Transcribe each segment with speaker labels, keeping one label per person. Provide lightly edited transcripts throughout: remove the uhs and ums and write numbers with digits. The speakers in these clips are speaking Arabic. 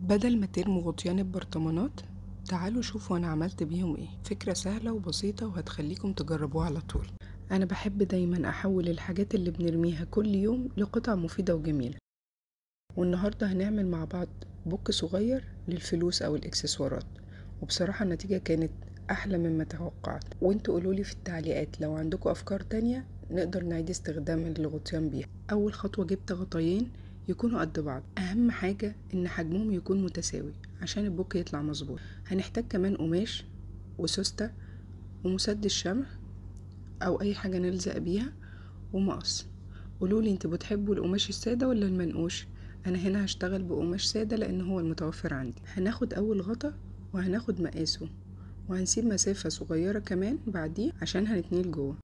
Speaker 1: بدل ما ترموا غطيان البرطمانات، تعالوا شوفوا انا عملت بيهم ايه. فكرة سهلة وبسيطة وهتخليكم تجربوها على طول. انا بحب دايما احول الحاجات اللي بنرميها كل يوم لقطع مفيدة وجميلة، والنهاردة هنعمل مع بعض بوك صغير للفلوس او الاكسسوارات، وبصراحة النتيجة كانت احلى مما توقعت. وانتوا قولولي في التعليقات لو عندكم افكار تانية نقدر نعيد استخدام الغطيان بيها. اول خطوة جبت غطيين يكونوا قد بعض، اهم حاجة ان حجمهم يكون متساوي عشان البوك يطلع مظبوط. هنحتاج كمان قماش وسوستة ومسدس شمع او اي حاجة نلزق بيها ومقص. قولولي انتوا بتحبوا القماش السادة ولا المنقوش؟ انا هنا هشتغل بقماش سادة لان هو المتوفر عندي. هناخد اول غطا وهناخد مقاسه، وهنسيب مسافة صغيرة كمان بعديه عشان هنتنيل جوه.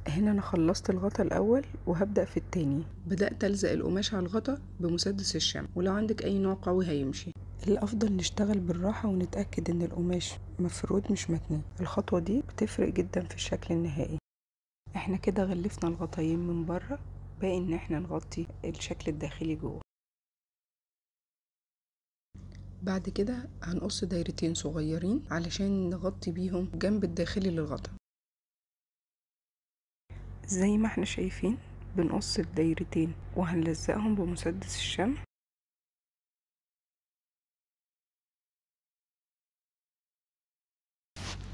Speaker 1: هنا انا خلصت الغطا الاول وهبدأ في التاني. بدأت الزق القماش على الغطا بمسدس الشمع، ولو عندك اي نوع قوي هيمشي. الافضل نشتغل بالراحة ونتأكد ان القماش مفرود مش متني. الخطوة دي بتفرق جدا في الشكل النهائي. احنا كده غلفنا الغطايين من بره، باقي ان احنا نغطي الشكل الداخلي جوه. بعد كده هنقص دايرتين صغيرين علشان نغطي بيهم جنب الداخلي للغطا. زي ما احنا شايفين بنقص الدايرتين وهنلزقهم بمسدس الشمع.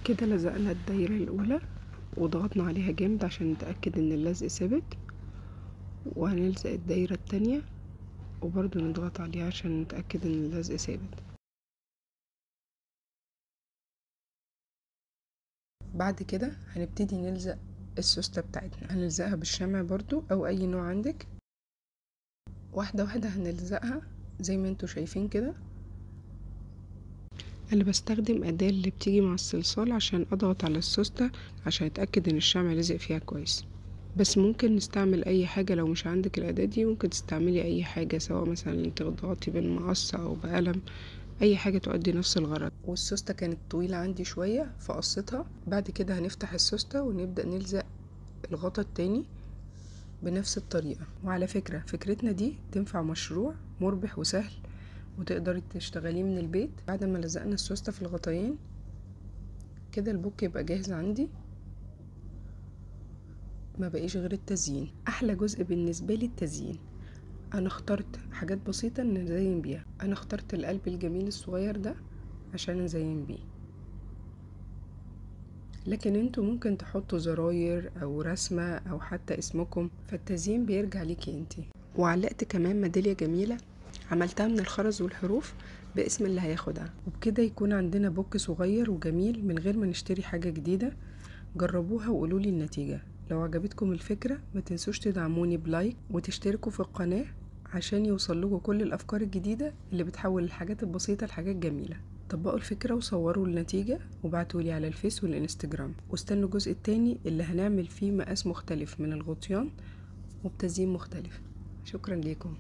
Speaker 1: كده لزقنا الدايرة الاولى وضغطنا عليها جامد عشان نتأكد ان اللزق ثابت، وهنلزق الدايرة التانية وبرضو نضغط عليها عشان نتأكد ان اللزق ثابت. بعد كده هنبتدي نلزق السوستة بتاعتنا، هنلزقها بالشمع برضو او اي نوع عندك. واحدة واحدة هنلزقها زي ما انتوا شايفين كده. انا بستخدم اداة اللي بتيجي مع الصلصال عشان اضغط على السوستة عشان اتأكد ان الشمع لزق فيها كويس. بس ممكن نستعمل اي حاجة، لو مش عندك الاداة دي ممكن تستعملي اي حاجة، سواء مثلا تضغطي بالمقص او بقلم، اي حاجة تؤدي نفس الغرض. والسوستة كانت طويلة عندي شوية فقصتها. بعد كده هنفتح السوستة ونبدأ نلزق الغطا التاني بنفس الطريقة. وعلى فكرة فكرتنا دي تنفع مشروع مربح وسهل وتقدري تشتغليه من البيت. بعد ما لزقنا السوستة في الغطيين كده البوك يبقى جاهز عندي، ما بقيش غير التزيين. احلى جزء بالنسبة لي التزيين. انا اخترت حاجات بسيطة نزين بيها. انا اخترت القلب الجميل الصغير ده عشان نزين بيه، لكن انتوا ممكن تحطوا زراير او رسمة او حتى اسمكم، فالتزيين بيرجع ليكي انتي. وعلقت كمان ميدالية جميلة عملتها من الخرز والحروف باسم اللي هياخدها، وبكده يكون عندنا بوك صغير وجميل من غير ما نشتري حاجة جديدة. جربوها وقولولي النتيجة. لو عجبتكم الفكرة ما تنسوش تدعموني بلايك وتشتركوا في القناة عشان يوصلكوا كل الافكار الجديدة اللي بتحول الحاجات البسيطة لحاجات جميلة. طبقوا الفكرة وصوروا النتيجة وبعتولي على الفيس والانستجرام، واستنوا الجزء التاني اللي هنعمل فيه مقاس مختلف من الغطيان وبتزيين مختلف. شكرا ليكم.